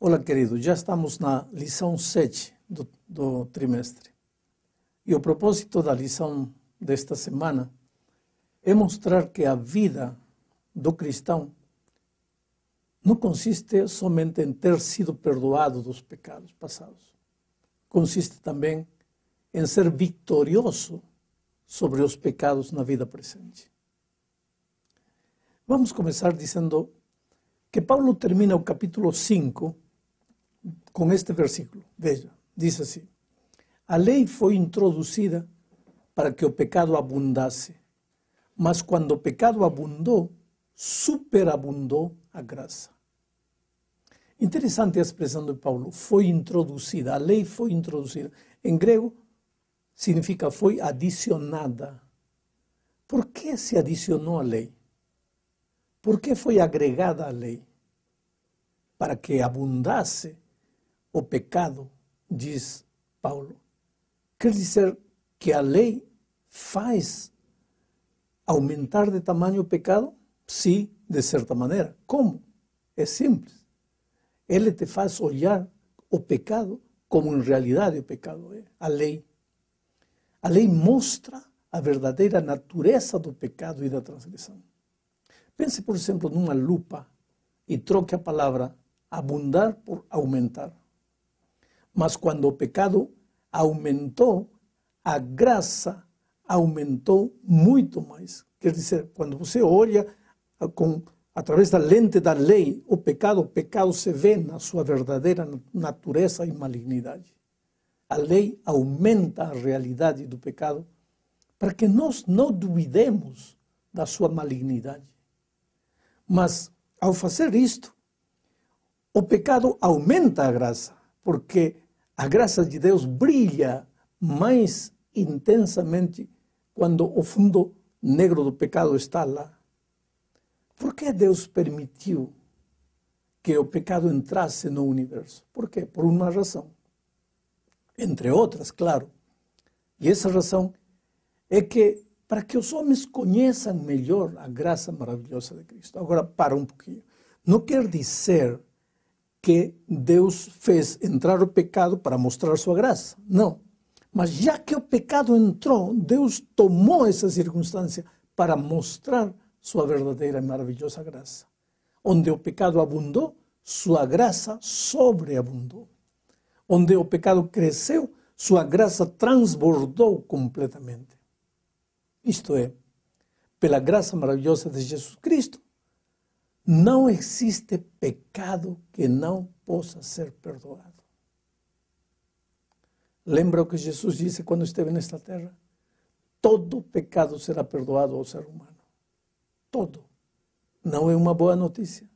Olá, querido. Já estamos na lição 7 do trimestre. E o propósito da lição desta semana é mostrar que a vida do cristão não consiste somente em ter sido perdoado dos pecados passados. Consiste também em ser vitorioso sobre os pecados na vida presente. Vamos começar dizendo que Paulo termina o capítulo 5 com este versículo. Veja, diz assim: a lei foi introduzida para que o pecado abundasse, mas quando o pecado abundou, superabundou a graça. Interessante a expressão de Paulo, foi introduzida, a lei foi introduzida. Em grego, significa foi adicionada. Por que se adicionou a lei? Por que foi agregada a lei? Para que abundasse o pecado, diz Paulo. Quer dizer que a lei faz aumentar de tamanho o pecado? Sim, de certa maneira. Como? É simples. Ele te faz olhar o pecado como em realidade o pecado é. A lei. A lei mostra a verdadeira natureza do pecado e da transgressão. Pense, por exemplo, numa lupa e troque a palavra abundar por aumentar. Mas quando o pecado aumentou, a graça aumentou muito mais. Quer dizer, quando você olha através da lente da lei o pecado se vê na sua verdadeira natureza e malignidade. A lei aumenta a realidade do pecado para que nós não duvidemos da sua malignidade. Mas, ao fazer isto, o pecado aumenta a graça, porque a graça de Deus brilha mais intensamente quando o fundo negro do pecado está lá. Por que Deus permitiu que o pecado entrasse no universo? Por quê? Por uma razão. Entre outras, claro. E essa razão é que para que os homens conheçam melhor a graça maravilhosa de Cristo. Agora, para um pouquinho. Não quer dizer que Deus fez entrar o pecado para mostrar sua graça. Não. Mas já que o pecado entrou, Deus tomou essa circunstância para mostrar sua verdadeira e maravilhosa graça. Onde o pecado abundou, sua graça sobreabundou. Onde o pecado cresceu, sua graça transbordou completamente. Isto é, pela graça maravilhosa de Jesus Cristo, não existe pecado que não possa ser perdoado. Lembra o que Jesus disse quando esteve nesta terra? Todo pecado será perdoado ao ser humano. Todo. Não é uma boa notícia.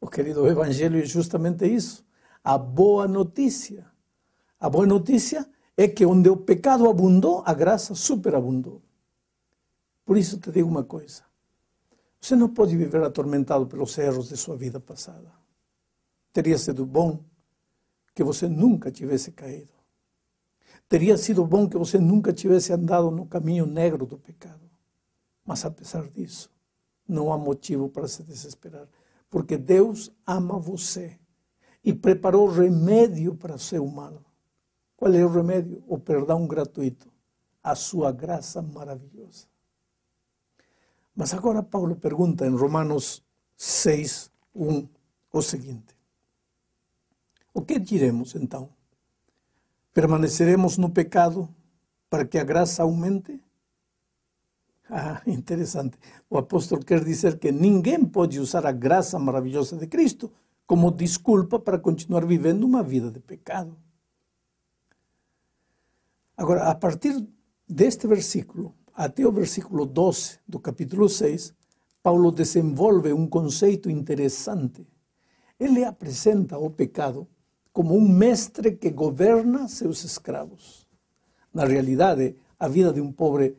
O querido Evangelho é justamente isso. A boa notícia. A boa notícia é que onde o pecado abundou, a graça superabundou. Por isso te digo uma coisa. Você não pode viver atormentado pelos erros de sua vida passada. Teria sido bom que você nunca tivesse caído. Teria sido bom que você nunca tivesse andado no caminho negro do pecado. Mas apesar disso, não há motivo para se desesperar. Porque Deus ama você e preparou remédio para o seu mal. Qual é o remédio? O perdão gratuito. A sua graça maravilhosa. Mas agora Paulo pergunta em Romanos 6, 1, o seguinte: o que diremos então? Permaneceremos no pecado para que a graça aumente? Ah, interessante. O apóstolo quer dizer que ninguém pode usar a graça maravilhosa de Cristo como desculpa para continuar vivendo uma vida de pecado. Agora, a partir deste versículo, até o versículo 12 do capítulo 6, Paulo desenvolve um conceito interessante. Ele apresenta o pecado como um mestre que governa seus escravos. Na realidade, a vida de um pobre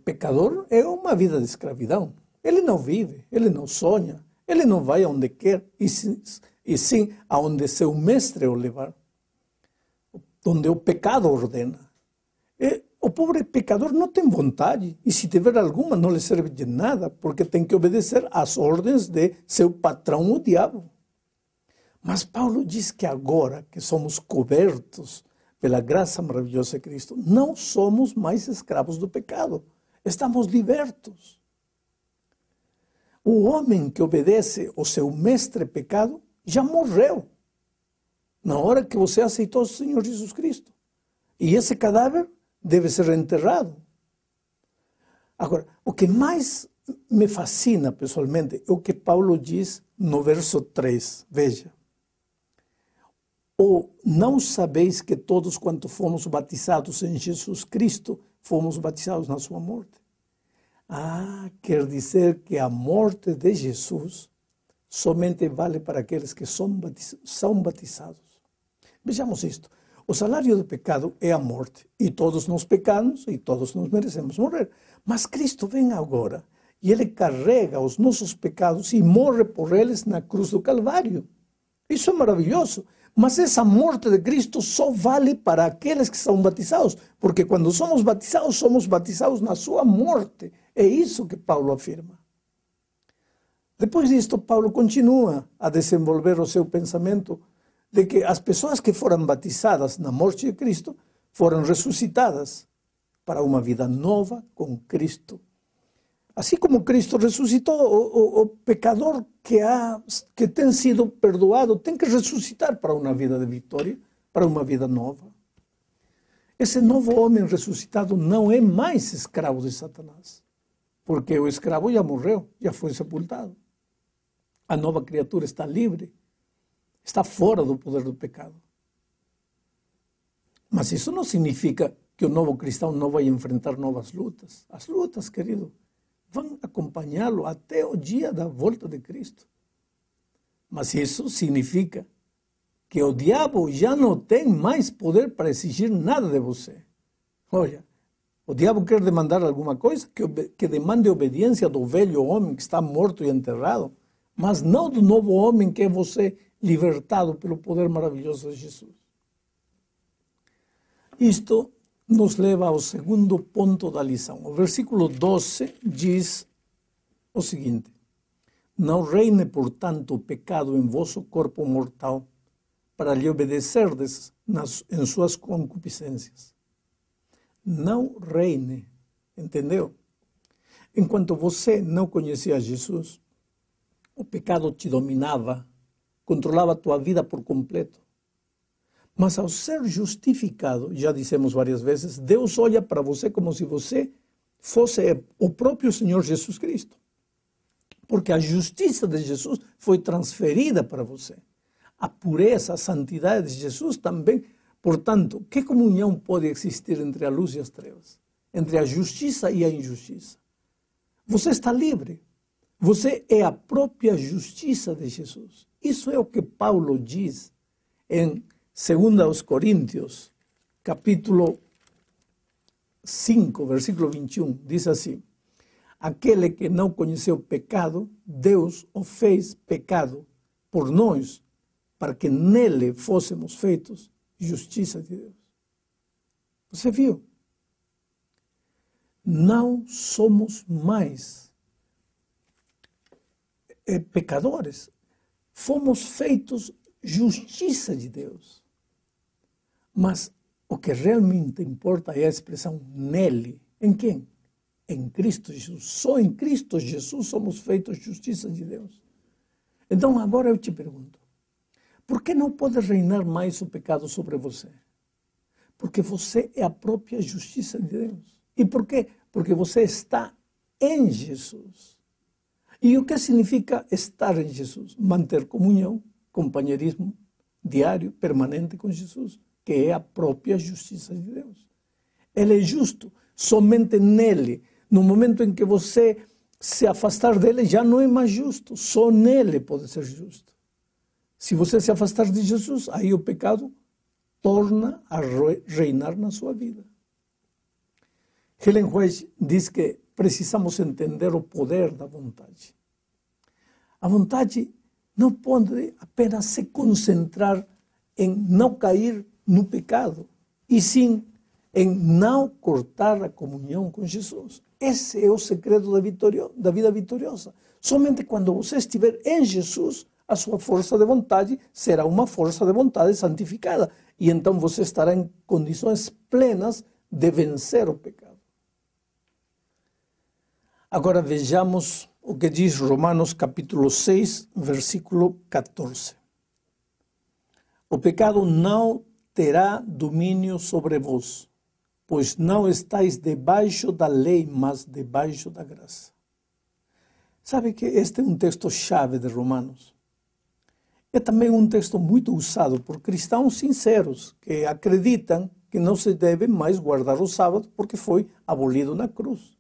pecador é uma vida de escravidão. Ele não vive, ele não sonha, ele não vai aonde quer, e sim aonde seu mestre o levar, onde o pecado ordena. O pobre pecador não tem vontade, e se tiver alguma não lhe serve de nada, porque tem que obedecer às ordens de seu patrão, o diabo. Mas Paulo diz que agora que somos cobertos pela graça maravilhosa de Cristo, não somos mais escravos do pecado. Estamos libertos. O homem que obedece ao seu mestre pecado já morreu na hora que você aceitou o Senhor Jesus Cristo. E esse cadáver deve ser enterrado. Agora, o que mais me fascina pessoalmente é o que Paulo diz no verso 3. Veja. Ou não sabeis que todos quanto fomos batizados em Jesus Cristo, fomos batizados na sua morte? Quer dizer que a morte de Jesus somente vale para aqueles que são batizados. Vejamos isto. O salário do pecado é a morte. E todos nós pecamos e todos nós merecemos morrer. Mas Cristo vem agora e Ele carrega os nossos pecados e morre por eles na cruz do Calvário. Isso é maravilhoso. Mas essa morte de Cristo só vale para aqueles que são batizados. Porque quando somos batizados na sua morte. É isso que Paulo afirma. Depois disto, Paulo continua a desenvolver o seu pensamento de que as pessoas que foram batizadas na morte de Cristo foram ressuscitadas para uma vida nova com Cristo. Assim como Cristo ressuscitou, o pecador que tem sido perdoado tem que ressuscitar para uma vida de vitória, para uma vida nova. Esse novo homem ressuscitado não é mais escravo de Satanás, porque o escravo já morreu, já foi sepultado. A nova criatura está livre, está fora do poder do pecado. Mas isso não significa que o novo cristão não vai enfrentar novas lutas. As lutas, querido, vão acompanhá-lo até o dia da volta de Cristo. Mas isso significa que o diabo já não tem mais poder para exigir nada de você. Olha, o diabo quer demandar alguma coisa que demande obediência do velho homem que está morto e enterrado, mas não do novo homem que é você, libertado pelo poder maravilhoso de Jesus. Isto nos leva ao segundo ponto da lição. O versículo 12 diz o seguinte: não reine, portanto, o pecado em vosso corpo mortal, para lhe obedecerdes em suas concupiscências. Não reine, entendeu? Enquanto você não conhecia Jesus, o pecado te dominava, controlava a tua vida por completo. Mas ao ser justificado, já dissemos várias vezes, Deus olha para você como se você fosse o próprio Senhor Jesus Cristo. Porque a justiça de Jesus foi transferida para você. A pureza, a santidade de Jesus também. Portanto, que comunhão pode existir entre a luz e as trevas? Entre a justiça e a injustiça? Você está livre. Você é a própria justiça de Jesus. Isso é o que Paulo diz em 2 Coríntios, capítulo 5, versículo 21. Diz assim: aquele que não conheceu pecado, Deus o fez pecado por nós, para que nele fôssemos feitos justiça de Deus. Você viu? Não somos mais pecadores. Fomos feitos justiça de Deus. Mas o que realmente importa é a expressão nele. Em quem? Em Cristo Jesus. Só em Cristo Jesus somos feitos justiça de Deus. Então agora eu te pergunto, por que não pode reinar mais o pecado sobre você? Porque você é a própria justiça de Deus. E por quê? Porque você está em Jesus. E o que significa estar em Jesus? Manter comunhão, companheirismo diário, permanente com Jesus, que é a própria justiça de Deus. Ele é justo, somente nele. No momento em que você se afastar dele, já não é mais justo, só nele pode ser justo. Se você se afastar de Jesus, aí o pecado torna a reinar na sua vida. Ellen White diz que precisamos entender o poder da vontade. A vontade não pode apenas se concentrar em não cair no pecado, e sim em não cortar a comunhão com Jesus. Esse é o segredo da vida vitoriosa. Somente quando você estiver em Jesus, a sua força de vontade será uma força de vontade santificada. E então você estará em condições plenas de vencer o pecado. Agora vejamos o que diz Romanos capítulo 6, versículo 14. O pecado não terá domínio sobre vós, pois não estáis debaixo da lei, mas debaixo da graça. Sabe que este é um texto-chave de Romanos. É também um texto muito usado por cristãos sinceros, que acreditam que não se deve mais guardar o sábado porque foi abolido na cruz.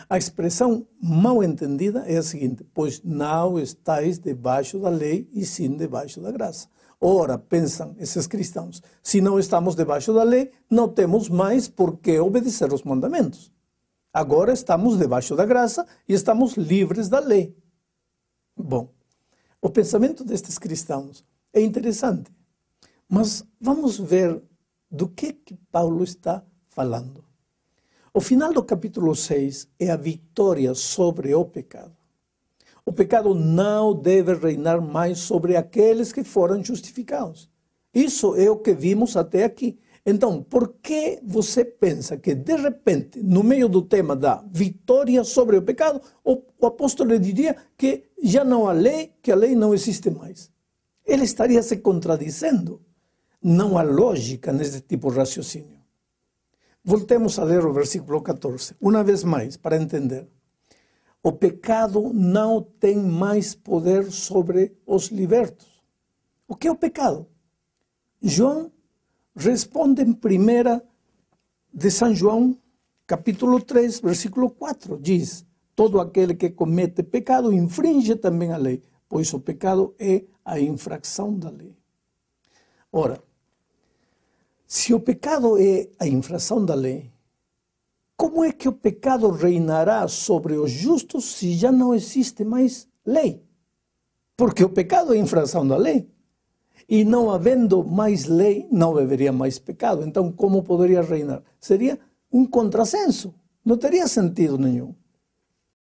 A expressão mal entendida é a seguinte: pois não estáis debaixo da lei e sim debaixo da graça. Ora, pensam esses cristãos, se não estamos debaixo da lei, não temos mais por que obedecer os mandamentos. Agora estamos debaixo da graça e estamos livres da lei. Bom, o pensamento destes cristãos é interessante, mas vamos ver do que Paulo está falando. O final do capítulo 6 é a vitória sobre o pecado. O pecado não deve reinar mais sobre aqueles que foram justificados. Isso é o que vimos até aqui. Então, por que você pensa que, de repente, no meio do tema da vitória sobre o pecado, o apóstolo diria que já não há lei, que a lei não existe mais? Ele estaria se contradizendo. Não há lógica nesse tipo de raciocínio. Voltemos a ler o versículo 14, uma vez mais, para entender. O pecado não tem mais poder sobre os libertos. O que é o pecado? João responde em 1 de São João, capítulo 3, versículo 4. Diz: todo aquele que comete pecado infringe também a lei, pois o pecado é a infração da lei. Ora, se o pecado é a infração da lei, como é que o pecado reinará sobre os justos se já não existe mais lei? Porque o pecado é a infração da lei. E não havendo mais lei, não haveria mais pecado. Então, como poderia reinar? Seria um contrassenso. Não teria sentido nenhum.